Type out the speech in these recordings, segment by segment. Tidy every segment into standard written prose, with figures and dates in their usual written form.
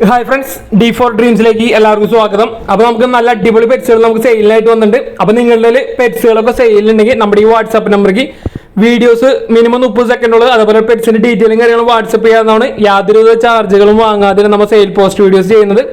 Hi friends, D4 ഡ്രീംസിലേക്ക് എല്ലാവർക്കും സ്വാഗതം. അപ്പോൾ നമുക്ക് നല്ല അടിപൊളി പെറ്റ്സുകൾ നമുക്ക് സെയിലായിട്ട് വന്നിട്ടുണ്ട്. അപ്പോൾ നിങ്ങളുടെ പെറ്റ്സുകളൊക്കെ സെയിലുണ്ടെങ്കിൽ നമ്മുടെ ഈ വാട്സാപ്പ് നമ്പർക്ക് വീഡിയോസ് മിനിമം 30 സെക്കൻഡുള്ളത്, അതുപോലെ പെറ്റ്സിന്റെ ഡീറ്റെയിലും കാര്യങ്ങളും വാട്സപ്പ് ചെയ്യാവുന്നതാണ്. യാതൊരു ചാർജുകളും വാങ്ങാതെ നമ്മൾ സെയിൽ പോസ്റ്റ് വീഡിയോസ് ചെയ്യുന്നത്.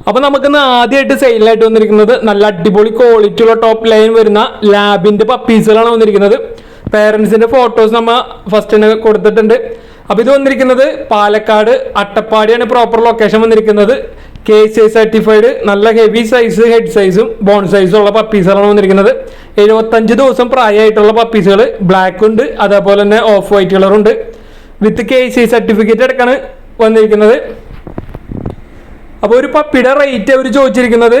അപ്പോൾ നമുക്കിന്ന് ആദ്യമായിട്ട് സെയിലായിട്ട് വന്നിരിക്കുന്നത് നല്ല അടിപൊളി ക്വാളിറ്റി ഉള്ള ടോപ്പ് ലൈൻ വരുന്ന ലാബിന്റെ പപ്പീസുകളാണ് വന്നിരിക്കുന്നത്. പേരൻസിന്റെ ഫോട്ടോസ് നമ്മൾ ഫസ്റ്റ് തന്നെ കൊടുത്തിട്ടുണ്ട്. അപ്പോൾ ഇത് വന്നിരിക്കുന്നത് പാലക്കാട് അട്ടപ്പാടിയാണ് പ്രോപ്പർ ലൊക്കേഷൻ വന്നിരിക്കുന്നത്. KCI സർട്ടിഫൈഡ് നല്ല ഹെവി സൈസ് ഹെഡ് സൈസും ബോൺ സൈസും ഉള്ള പപ്പീസുകളാണ് വന്നിരിക്കുന്നത്. 75 ദിവസം പ്രായമായിട്ടുള്ള പപ്പീസുകൾ, ബ്ലാക്ക് ഉണ്ട്, അതേപോലെ തന്നെ ഓഫ് വൈറ്റ് കളറുണ്ട്. വിത്ത് KCI സർട്ടിഫിക്കറ്റ് അടക്കാണ് വന്നിരിക്കുന്നത്. അപ്പോൾ ഒരു പപ്പിയുടെ റേറ്റ് അവർ ചോദിച്ചിരിക്കുന്നത്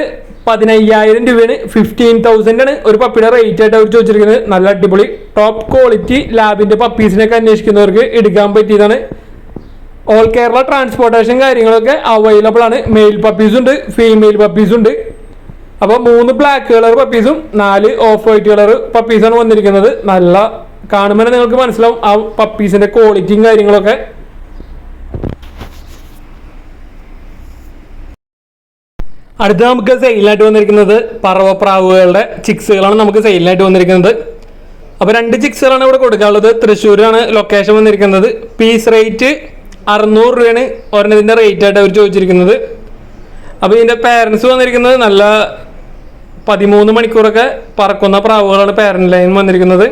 15,000 രൂപയാണ്. 15,000 ആണ് ഒരു പപ്പിയുടെ റേറ്റ് ആയിട്ട് അവർ ചോദിച്ചിരിക്കുന്നത്. നല്ല അടിപൊളി ടോപ്പ് ക്വാളിറ്റി ലാബിന്റെ പപ്പീസിനൊക്കെ അന്വേഷിക്കുന്നവർക്ക് എടുക്കാൻ പറ്റിയതാണ്. ഓൾ കേരള ട്രാൻസ്പോർട്ടേഷൻ കാര്യങ്ങളൊക്കെ അവൈലബിൾ ആണ്. മെയിൽ പപ്പീസ് ഉണ്ട്, ഫീമെയിൽ പപ്പീസ് ഉണ്ട്. അപ്പോൾ 3 ബ്ലാക്ക് കളർ പപ്പീസും 4 ഓഫ് വൈറ്റ് കളർ പപ്പീസാണ് വന്നിരിക്കുന്നത്. നല്ല കാണുമ്പോൾ നിങ്ങൾക്ക് മനസ്സിലാവും ആ പപ്പീസിന്റെ ക്വാളിറ്റിയും കാര്യങ്ങളൊക്കെ. അടുത്ത നമുക്ക് സെയിലായിട്ട് വന്നിരിക്കുന്നത് പറവപ്രാവുകളുടെ ചിക്സുകളാണ് നമുക്ക് സെയിലായിട്ട് വന്നിരിക്കുന്നത്. അപ്പോൾ 2 ചിക്സുകളാണ് ഇവിടെ കൊടുക്കാനുള്ളത്. തൃശ്ശൂരാണ് ലൊക്കേഷൻ വന്നിരിക്കുന്നത്. പീസ് റേറ്റ് 600 രൂപയാണ് ഒരെണ്ണത്തിൻ്റെ റേറ്റ് ആയിട്ട് അവർ ചോദിച്ചിരിക്കുന്നത്. അപ്പോൾ ഇതിൻ്റെ പാരൻസ് വന്നിരിക്കുന്നത് നല്ല 13 മണിക്കൂറൊക്കെ പറക്കുന്ന പ്രാവുകളാണ് പാരന്റ് ലൈൻ വന്നിരിക്കുന്നത്.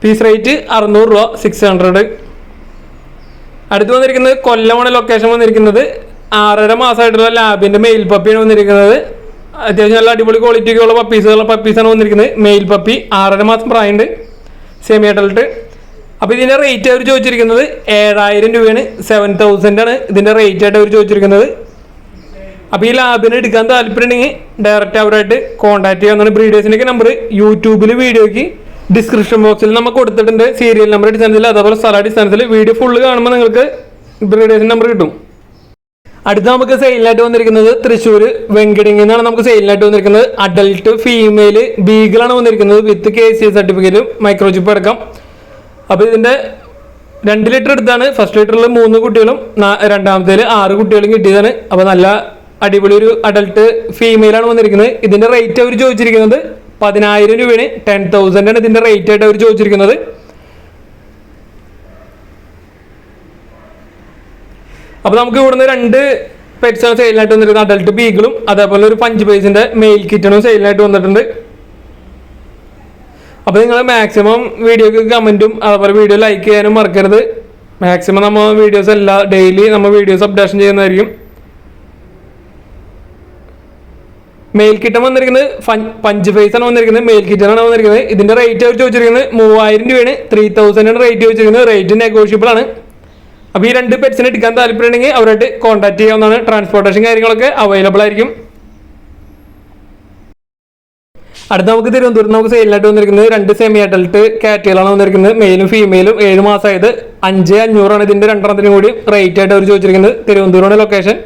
പീസ് റേറ്റ് 600 രൂപ, 600. അടുത്ത് വന്നിരിക്കുന്നത് കൊല്ലമാണ് ലൊക്കേഷൻ വന്നിരിക്കുന്നത്. 6.5 മാസമായിട്ടുള്ള ലാബിന്റെ മെയിൽ പപ്പിയാണ് വന്നിരിക്കുന്നത്. അത്യാവശ്യം നല്ല അടിപൊളി ക്വാളിറ്റി ഉള്ള പപ്പീസാണ് വന്നിരിക്കുന്നത്. മെയിൽ പപ്പി 6.5 മാസം പ്രായമുണ്ട്, സെമി അഡൾട്ട്. അപ്പോൾ ഇതിന്റെ റേറ്റ് അവർ ചോദിച്ചിരിക്കുന്നത് 7,000 രൂപയാണ്. 7,000 ആണ് ഇതിന്റെ റേറ്റ് ആയിട്ട് അവർ ചോദിച്ചിരിക്കുന്നത്. അപ്പോൾ ഈ ലാബിന് എടുക്കാൻ താല്പര്യമുണ്ടെങ്കിൽ ഡയറക്റ്റ് അവരായിട്ട് കോൺടാക്ട് ചെയ്യാവുന്നതാണ്. ബ്രീഡേഴ്സിന്റെ നമ്പർ യൂട്യൂബിൽ വീഡിയോയ്ക്ക് ഡിസ്ക്രിപ്ഷൻ ബോക്സിൽ നമ്മൾ കൊടുത്തിട്ടുണ്ട്. സീരിയൽ നമ്പർ അടിസ്ഥാനത്തിൽ, അതേപോലെ സ്ഥല അടിസ്ഥാനത്തിൽ വീഡിയോ ഫുള്ള് കാണുമ്പോൾ നിങ്ങൾക്ക് ബ്രീഡേഴ്സിന്റെ നമ്പർ കിട്ടും. അടുത്ത നമുക്ക് സെയിലായിട്ട് വന്നിരിക്കുന്നത് തൃശ്ശൂർ വെങ്കിടിങ്ങിൽ നിന്നാണ് നമുക്ക് സെയിലായിട്ട് വന്നിരിക്കുന്നത്. അഡൽട്ട് ഫീമെയിൽ ബീഗിളാണ് വന്നിരിക്കുന്നത്. വിത്ത് KCI സർട്ടിഫിക്കറ്റും മൈക്രോചിപ്പ് അടക്കം. അപ്പോൾ ഇതിന്റെ 2 ലിറ്റർ എടുത്താണ്. ഫസ്റ്റ് ലിറ്ററിൽ 3 കുട്ടികളും രണ്ടാമത്തേൽ 6 കുട്ടികളും കിട്ടിയതാണ്. അപ്പോൾ നല്ല അടിപൊളി ഒരു അഡൽട്ട് ഫീമെയിലാണ് വന്നിരിക്കുന്നത്. ഇതിന്റെ റേറ്റ് അവർ ചോദിച്ചിരിക്കുന്നത് 10,000 രൂപയാണ്. 10,000 ആണ് ഇതിന്റെ റേറ്റ് ആയിട്ട് അവർ ചോദിച്ചിരിക്കുന്നത്. അപ്പോൾ നമുക്ക് ഇവിടുന്ന് 2 പെറ്റ്സാണ് സെയിലായിട്ട് വന്നിരിക്കുന്നത്. അഡൽട്ട് ബീഗിളും അതേപോലെ ഒരു 5 പൈസിന്റെ മെയിൽ കിറ്റണും സെയിലായിട്ട് വന്നിട്ടുണ്ട്. അപ്പോൾ നിങ്ങൾ മാക്സിമം വീഡിയോക്ക് കമന്റും അതേപോലെ വീഡിയോ ലൈക്ക് ചെയ്യാനും മറക്കരുത്. മാക്സിമം നമ്മൾ വീഡിയോസ് ഡെയിലി നമ്മൾ വീഡിയോസ് അപ്ഡേഷൻ ചെയ്യുന്നതായിരിക്കും. മെയിൽ കിറ്റൺ വന്നിരിക്കുന്നത് 5 പൈസാണ് വന്നിരിക്കുന്നത്. മെയിൽ കിറ്റനാണ് വന്നിരിക്കുന്നത്. ഇതിന്റെ റേറ്റ് അവർ ചോദിച്ചിരിക്കുന്നത് 3,000 രൂപയാണ്. 3,000 ആണ് റേറ്റ് ചോദിച്ചിരിക്കുന്നത്. റേറ്റ് നെഗോഷ്യബിൾ ആണ്. അപ്പോൾ ഈ 2 പെറ്റ്സിനെ എടുക്കാൻ താല്പര്യമുണ്ടെങ്കിൽ അവരായിട്ട് കോൺടാക്ട് ചെയ്യാവുന്നതാണ്. ട്രാൻസ്പോർട്ടേഷൻ കാര്യങ്ങളൊക്കെ അവൈലബിൾ ആയിരിക്കും. അടുത്ത നമുക്ക് തിരുവനന്തപുരത്ത് നമുക്ക് സെയിലായിട്ട് വന്നിരിക്കുന്നത് 2 സെമി അഡൽട്ട് കാറ്റുകളാണ് വന്നിരിക്കുന്നത്. മെയിലും ഫീമെയിലും 7 മാസമായത്. 5,500 ആണ് ഇതിന്റെ 2 കൂടി റേറ്റ് ആയിട്ട് അവർ ചോദിച്ചിരിക്കുന്നത്. തിരുവനന്തപുരമാണ് ലൊക്കേഷൻ.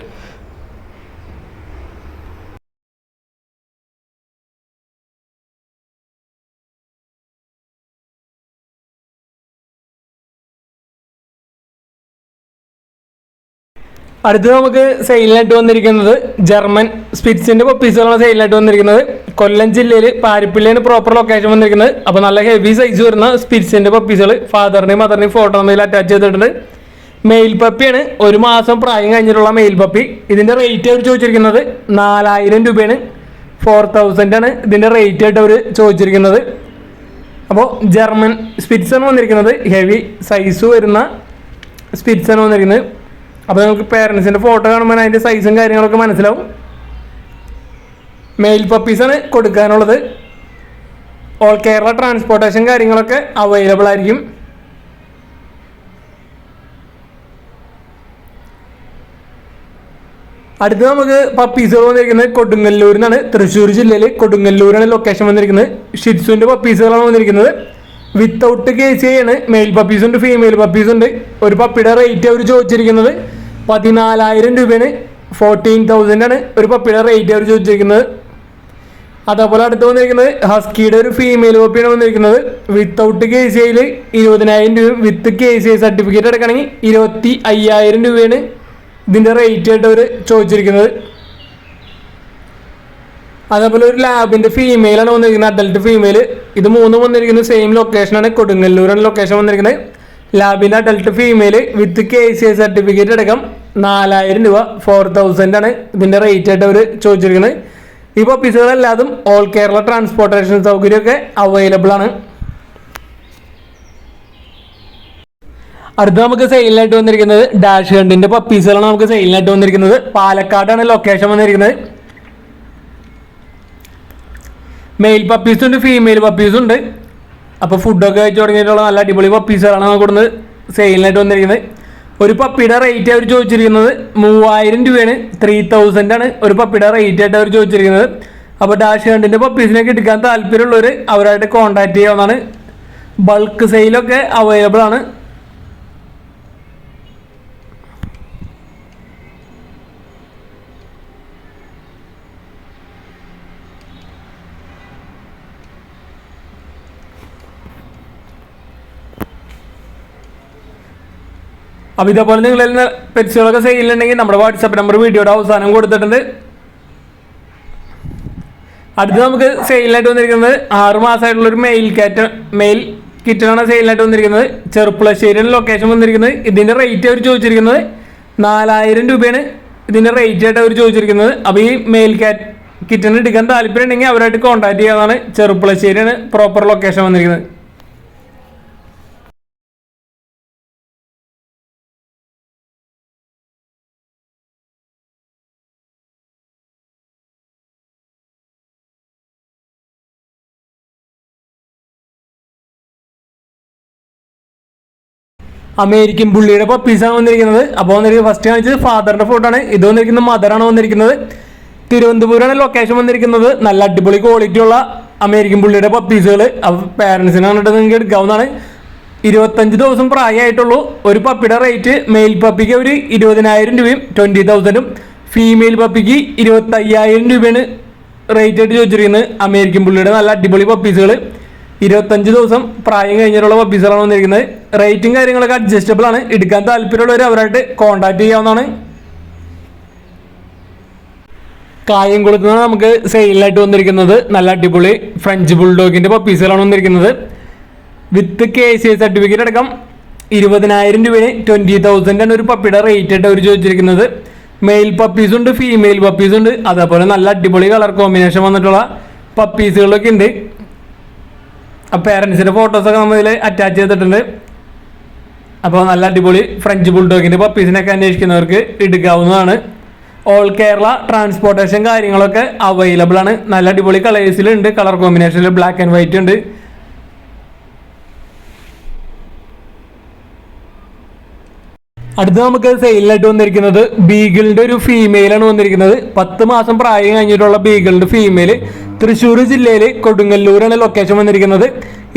അടുത്ത് നമുക്ക് സെയിലായിട്ട് വന്നിരിക്കുന്നത് ജർമ്മൻ സ്പിറ്റ്സിന്റെ പപ്പീസുകളാണ് സെയിലായിട്ട് വന്നിരിക്കുന്നത്. കൊല്ലം ജില്ലയിൽ പാരിപ്പള്ളിയാണ് പ്രോപ്പർ ലൊക്കേഷൻ വന്നിരിക്കുന്നത്. അപ്പോൾ നല്ല ഹെവി സൈസ് വരുന്ന സ്പിറ്റ്സിന്റെ പപ്പീസുകൾ ഫാദറിനെയും മദറിനെയും ഫോട്ടോ നമ്മൾ അറ്റാച്ച് ചെയ്തിട്ടുണ്ട്. മെയിൽ പപ്പിയാണ്. 1 മാസം പ്രായം കഴിഞ്ഞിട്ടുള്ള മെയിൽ പപ്പി. ഇതിന്റെ റേറ്റ് അവർ ചോദിച്ചിരിക്കുന്നത് 4,000 രൂപയാണ്. 4,000 ആണ് ഇതിന്റെ റേറ്റ് ആയിട്ട് അവർ ചോദിച്ചിരിക്കുന്നത്. അപ്പോൾ ജർമ്മൻ സ്പിറ്റ്സ് ആണ് വന്നിരിക്കുന്നത്. ഹെവി സൈസ് വരുന്ന സ്പിറ്റ്സ് ആണ് വന്നിരിക്കുന്നത്. അപ്പോൾ നമുക്ക് പേരൻസിന്റെ ഫോട്ടോ കാണുമ്പോൾ അതിന്റെ സൈസും കാര്യങ്ങളൊക്കെ മനസ്സിലാവും. മെയിൽ പപ്പീസാണ് കൊടുക്കാനുള്ളത്. ഓൾ കേരള ട്രാൻസ്പോർട്ടേഷൻ കാര്യങ്ങളൊക്കെ അവൈലബിൾ ആയിരിക്കും. അടുത്ത് നമുക്ക് പപ്പീസുകൾ വന്നിരിക്കുന്നത് കൊടുങ്ങല്ലൂരിൽ നിന്നാണ്. തൃശ്ശൂർ ജില്ലയിൽ കൊടുങ്ങല്ലൂരാണ് ലൊക്കേഷൻ വന്നിരിക്കുന്നത്. ഷിറ്റ്സുവിന്റെ പപ്പീസുകളാണ് വന്നിരിക്കുന്നത്. വിത്തൗട്ട് KCI ആണ്. മെയിൽ പപ്പീസ് ഉണ്ട്, ഫീമെയിൽ പപ്പീസ് ഉണ്ട്. ഒരു പപ്പിയുടെ റേറ്റ് അവർ ചോദിച്ചിരിക്കുന്നത് 14,000 രൂപയാണ്. 14,000 ആണ് ഒരു പപ്പിയുടെ റേറ്റ് അവർ ചോദിച്ചിരിക്കുന്നത്. അതേപോലെ അടുത്ത് വന്നിരിക്കുന്നത് ഹസ്കിയുടെ ഒരു ഫീമെയിൽ കോപ്പിയാണ് വന്നിരിക്കുന്നത്. വിത്തൗട്ട് KCI 20,000 രൂപയും വിത്ത് KCI സർട്ടിഫിക്കറ്റ് എടുക്കണമെങ്കിൽ 25,000 രൂപയാണ് ഇതിൻ്റെ റേറ്റ് ആയിട്ട് അവർ ചോദിച്ചിരിക്കുന്നത്. അതേപോലെ ഒരു ലാബിൻ്റെ ഫീമെയിലാണ് വന്നിരിക്കുന്നത്, അഡൽട്ട് ഫീമെയിൽ. ഇത് മൂന്നും വന്നിരിക്കുന്നത് സെയിം ലൊക്കേഷനാണ്, കൊടുങ്ങല്ലൂരാണ് ലൊക്കേഷൻ വന്നിരിക്കുന്നത്. ലാബിൻ്റെ അഡൽട്ട് ഫീമെയിൽ വിത്ത് KCI സർട്ടിഫിക്കറ്റ് അടക്കം 4,000 രൂപ 4,000 ആണ് ഇതിൻ്റെ റേറ്റ് ആയിട്ട് അവർ ചോദിച്ചിരിക്കുന്നത്. ഈ പപ്പീസുകളെല്ലാതും ഓൾ കേരള ട്രാൻസ്പോർട്ടേഷൻ സൗകര്യമൊക്കെ അവൈലബിൾ ആണ്. അടുത്ത് നമുക്ക് സെയിലിനായിട്ട് വന്നിരിക്കുന്നത് ഡാഷ് ഹണ്ടിൻ്റെ പപ്പീസുകളാണ് നമുക്ക് സെയിലിനായിട്ട് വന്നിരിക്കുന്നത്. പാലക്കാടാണ് ലൊക്കേഷൻ വന്നിരിക്കുന്നത്. മെയിൽ പപ്പീസും ഉണ്ട്, ഫീമെയിൽ പപ്പീസും ഉണ്ട്. അപ്പോൾ ഫുഡൊക്കെ കഴിച്ച് തുടങ്ങിയിട്ടുള്ള നല്ല അടിപൊളി പപ്പീസുകളാണ് നമുക്ക് കൊടുക്കുന്നത് സെയിലിനായിട്ട് വന്നിരിക്കുന്നത്. ഒരു പപ്പിയുടെ റേറ്റ് അവർ ചോദിച്ചിരിക്കുന്നത് 3,000 രൂപയാണ്, 3,000 ആണ് ഒരു പപ്പിയുടെ റേറ്റ് ആയിട്ട് അവർ ചോദിച്ചിരിക്കുന്നത്. അപ്പോൾ ഡാഷ് ഹണ്ടിൻ്റെ പപ്പീസിനൊക്കെ എടുക്കാൻ താല്പര്യമുള്ളവർ അവരായിട്ട് കോൺടാക്ട് ചെയ്യാവുന്നതാണ്. ബൾക്ക് സെയിലൊക്കെ അവൈലബിൾ ആണ്. അപ്പോൾ ഇതേപോലെ നിങ്ങൾ പെറ്റ്സുകളൊക്കെ സെയിലുണ്ടെങ്കിൽ നമ്മുടെ വാട്സാപ്പ് നമ്പർ വീഡിയോയുടെ അവസാനം കൊടുത്തിട്ടുണ്ട്. അടുത്ത് നമുക്ക് സെയിലിനായിട്ട് വന്നിരിക്കുന്നത് 6 മാസമായിട്ടുള്ളൊരു മെയിൽ കിറ്റനാണ് സെയിലിനായിട്ട് വന്നിരിക്കുന്നത്. ചെറുപ്പുളശ്ശേരിയാണ് ലൊക്കേഷൻ വന്നിരിക്കുന്നത്. ഇതിൻ്റെ റേറ്റ് അവർ ചോദിച്ചിരിക്കുന്നത് 4,000 രൂപയാണ് ഇതിൻ്റെ റേറ്റ് ആയിട്ട് അവർ ചോദിച്ചിരിക്കുന്നത്. അപ്പോൾ ഈ മെയിൽ കിറ്റൻ എടുക്കാൻ താല്പര്യം ഉണ്ടെങ്കിൽ അവരായിട്ട് കോൺടാക്ട് ചെയ്യാവുന്നതാണ്. ചെറുപ്പുളശ്ശേരിയാണ് പ്രോപ്പർ ലൊക്കേഷൻ വന്നിരിക്കുന്നത്. അമേരിക്കൻ പുള്ളിയുടെ പപ്പീസാണ് വന്നിരിക്കുന്നത്. അപ്പോൾ വന്നിരിക്കുന്നത് ഫസ്റ്റ് കാണിച്ചത് ഫാദറിൻ്റെ ഫോട്ടോയാണ്. ഇത് വന്നിരിക്കുന്നത് മദറാണ് വന്നിരിക്കുന്നത്. തിരുവനന്തപുരമാണ് ലൊക്കേഷൻ വന്നിരിക്കുന്നത്. നല്ല അടിപൊളി ക്വാളിറ്റി ഉള്ള അമേരിക്കൻ പുള്ളിയുടെ പപ്പീസുകൾ. അപ്പോൾ പാരൻസിനാണ് നിങ്ങൾക്ക് എടുക്കാവുന്നതാണ്. 25 ദിവസം പ്രായമായിട്ടുള്ളൂ. ഒരു പപ്പിയുടെ റേറ്റ് മെയിൽ പപ്പിക്ക് ഒരു 20,000 രൂപയും 20,000ഉം, ഫീമെയിൽ പപ്പിക്ക് 25,000 രൂപയാണ് റേറ്റ് ആയിട്ട് ചോദിച്ചിരിക്കുന്നത്. അമേരിക്കൻ പുള്ളിയുടെ നല്ല അടിപൊളി പപ്പീസുകൾ 25 ദിവസം പ്രായം കഴിഞ്ഞിട്ടുള്ള പപ്പീസുകളാണ് വന്നിരിക്കുന്നത്. റേറ്റും കാര്യങ്ങളൊക്കെ അഡ്ജസ്റ്റബിൾ ആണ്. എടുക്കാൻ താല്പര്യമുള്ളവർ അവരായിട്ട് കോൺടാക്ട് ചെയ്യാവുന്നതാണ്. കായംകുളത്തുനിന്നാണ് നമുക്ക് സെയിലായിട്ട് വന്നിരിക്കുന്നത്. നല്ല അടിപൊളി ഫ്രഞ്ച് ബുൾഡോഗിൻ്റെ പപ്പീസുകളാണ് വന്നിരിക്കുന്നത്. വിത്ത് KCI സർട്ടിഫിക്കറ്റ് അടക്കം 20,000 രൂപയാണ് 20,000 ആണ് ഒരു പപ്പിയുടെ റേറ്റ് ആയിട്ട് അവർ ചോദിച്ചിരിക്കുന്നത്. മെയിൽ പപ്പീസുണ്ട്, ഫീമെയിൽ പപ്പീസുണ്ട്. അതേപോലെ നല്ല അടിപൊളി കളർ കോമ്പിനേഷൻ വന്നിട്ടുള്ള പപ്പീസുകളൊക്കെ ഉണ്ട്. പേരൻസിൻ്റെ ഫോട്ടോസൊക്കെ നമ്മൾ ഇതിൽ അറ്റാച്ച് ചെയ്തിട്ടുണ്ട്. അപ്പോൾ നല്ല അടിപൊളി ഫ്രഞ്ച് ബുൾഡോഗിൻ്റെ പപ്പീസിനൊക്കെ അന്വേഷിക്കുന്നവർക്ക് എടുക്കാവുന്നതാണ്. ഓൾ കേരള ട്രാൻസ്പോർട്ടേഷൻ കാര്യങ്ങളൊക്കെ അവൈലബിൾ ആണ്. നല്ല അടിപൊളി കളേഴ്സിലുണ്ട്, കളർ കോമ്പിനേഷനിൽ ബ്ലാക്ക് ആൻഡ് വൈറ്റ് ഉണ്ട്. അടുത്ത് നമുക്ക് സെയിലായിട്ട് വന്നിരിക്കുന്നത് ബീഗിളിൻ്റെ ഒരു ഫീമെയിലാണ് വന്നിരിക്കുന്നത്. 10 മാസം പ്രായം കഴിഞ്ഞിട്ടുള്ള ബീഗിളിൻ്റെ ഫീമെയിൽ. തൃശ്ശൂർ ജില്ലയിൽ കൊടുങ്ങല്ലൂരാണ് ലൊക്കേഷൻ വന്നിരിക്കുന്നത്.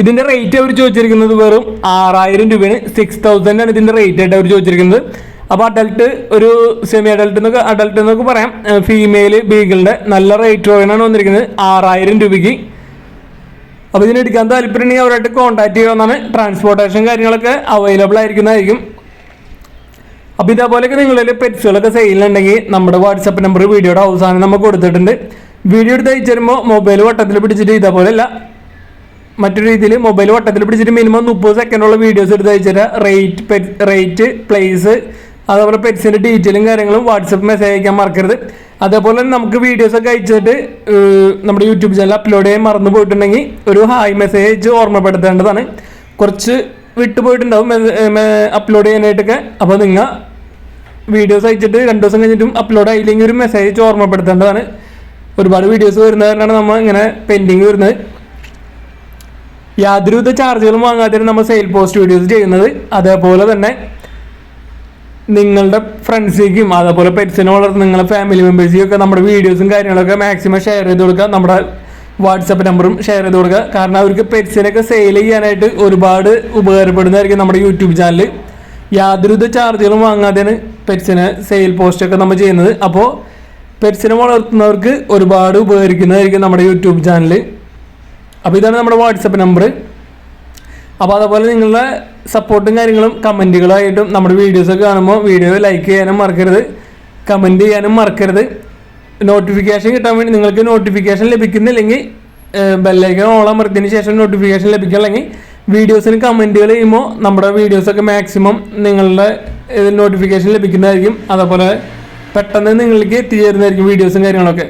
ഇതിൻ്റെ റേറ്റ് അവർ ചോദിച്ചിരിക്കുന്നത് വെറും 6,000 രൂപയാണ്. 6,000 ആണ് ഇതിൻ്റെ റേറ്റ് ആയിട്ട് അവർ ചോദിച്ചിരിക്കുന്നത്. അപ്പോൾ അഡൽട്ട് ഒരു സെമി അഡൽട്ട് എന്നൊക്കെ പറയാം. ഫീമെയിൽ ബീഗിളിൻ്റെ നല്ല റേറ്റ് ആണ് വന്നിരിക്കുന്നത് 6,000 രൂപയ്ക്ക്. അപ്പോൾ ഇതിനെടുക്കാൻ താല്പര്യമുണ്ടെങ്കിൽ അവരായിട്ട് കോൺടാക്ട് ചെയ്യാവുന്നതാണ്. ട്രാൻസ്പോർട്ടേഷൻ കാര്യങ്ങളൊക്കെ അവൈലബിൾ ആയിരിക്കുന്നതായിരിക്കും. അപ്പോൾ ഇതേപോലെയൊക്കെ നിങ്ങളിൽ പെറ്റ്സുകളൊക്കെ സെയിലുണ്ടെങ്കിൽ നമ്മുടെ വാട്സപ്പ് നമ്പർ വീഡിയോയുടെ അവസാനം നമുക്ക് കൊടുത്തിട്ടുണ്ട്. വീഡിയോ എടുത്ത് അയച്ചു തരുമ്പോൾ മൊബൈൽ വട്ടത്തിൽ പിടിച്ചിട്ട് ഇതേപോലെയല്ല മറ്റൊരു രീതിയിൽ മൊബൈൽ വട്ടത്തിൽ പിടിച്ചിട്ട് മിനിമം 30 സെക്കൻഡുള്ള വീഡിയോസ് എടുത്ത് അയച്ചു തരാം. റേറ്റ് പ്ലേസ് അതേപോലെ പെറ്റ്സിൻ്റെ ഡീറ്റെയിലും കാര്യങ്ങളും വാട്സപ്പ് മെസ്സേജ് അയക്കാൻ മറക്കരുത്. അതേപോലെ തന്നെ നമുക്ക് വീഡിയോസൊക്കെ അയച്ചിട്ട് നമ്മുടെ യൂട്യൂബ് ചാനൽ അപ്ലോഡ് ചെയ്യാൻ മറന്നു പോയിട്ടുണ്ടെങ്കിൽ ഒരു ഹായ് മെസ്സേജ് അയച്ച് ഓർമ്മപ്പെടുത്തേണ്ടതാണ്. കുറച്ച് വിട്ടുപോയിട്ടുണ്ടാവും അപ്ലോഡ് ചെയ്യാനായിട്ടൊക്കെ. അപ്പോൾ നിങ്ങൾ വീഡിയോസ് അയച്ചിട്ട് 2 ദിവസം കഴിഞ്ഞിട്ടും അപ്ലോഡ് ആയില്ലെങ്കിൽ ഒരു മെസ്സേജ് ഓർമ്മപ്പെടുത്തേണ്ടതാണ്. ഒരുപാട് വീഡിയോസ് വരുന്നത് കാരണമാണ് നമ്മൾ ഇങ്ങനെ പെൻഡിങ് വരുന്നത്. യാതൊരുവിധ ചാർജുകളും വാങ്ങാതെയാണ് നമ്മൾ സെയിൽ പോസ്റ്റ് വീഡിയോസ് ചെയ്യുന്നത്. അതേപോലെ തന്നെ നിങ്ങളുടെ ഫ്രണ്ട്സിലേക്കും അതേപോലെ പെറ്റ്സിനെ വളർത്തുന്ന നിങ്ങളുടെ ഫാമിലി മെമ്പേഴ്സിനും ഒക്കെ നമ്മുടെ വീഡിയോസും കാര്യങ്ങളൊക്കെ മാക്സിമം ഷെയർ ചെയ്ത് കൊടുക്കുക. നമ്മുടെ വാട്സപ്പ് നമ്പറും ഷെയർ ചെയ്ത് കൊടുക്കുക. കാരണം അവർക്ക് പെറ്റ്സിനൊക്കെ സെയിൽ ചെയ്യാനായിട്ട് ഒരുപാട് ഉപകാരപ്പെടുന്നതായിരിക്കും നമ്മുടെ യൂട്യൂബ് ചാനൽ. യാതൊരുവിധ ചാർജുകളും വാങ്ങാതെയാണ് പെറ്റ്സിന് സെയിൽ പോസ്റ്റൊക്കെ നമ്മൾ ചെയ്യുന്നത്. അപ്പോൾ പെറ്റ്സിനെ വളർത്തുന്നവർക്ക് ഒരുപാട് ഉപകരിക്കുന്നതായിരിക്കും നമ്മുടെ യൂട്യൂബ് ചാനൽ. അപ്പോൾ ഇതാണ് നമ്മുടെ വാട്സപ്പ് നമ്പർ. അപ്പോൾ അതുപോലെ നിങ്ങളുടെ സപ്പോർട്ടും കാര്യങ്ങളും കമൻറ്റുകളായിട്ടും നമ്മുടെ വീഡിയോസൊക്കെ കാണുമ്പോൾ വീഡിയോ ലൈക്ക് ചെയ്യാനും മറക്കരുത്, കമൻറ്റ് ചെയ്യാനും മറക്കരുത്. നോട്ടിഫിക്കേഷൻ കിട്ടാൻ വേണ്ടി നിങ്ങൾക്ക് നോട്ടിഫിക്കേഷൻ ലഭിക്കുന്നില്ലെങ്കിൽ ബെല്ലൈക്കൺ ഓൾ അമർത്തിയതിന് ശേഷം നോട്ടിഫിക്കേഷൻ ലഭിക്കില്ലെങ്കിൽ വീഡിയോസിന് കമൻറ്റുകൾ ചെയ്യുമ്പോൾ നമ്മുടെ വീഡിയോസൊക്കെ മാക്സിമം നിങ്ങളുടെ നോട്ടിഫിക്കേഷൻ ലഭിക്കുന്നതായിരിക്കും. അതേപോലെ പെട്ടെന്ന് നിങ്ങളിലേക്ക് എത്തിച്ചേരുന്നതായിരിക്കും വീഡിയോസും കാര്യങ്ങളൊക്കെ.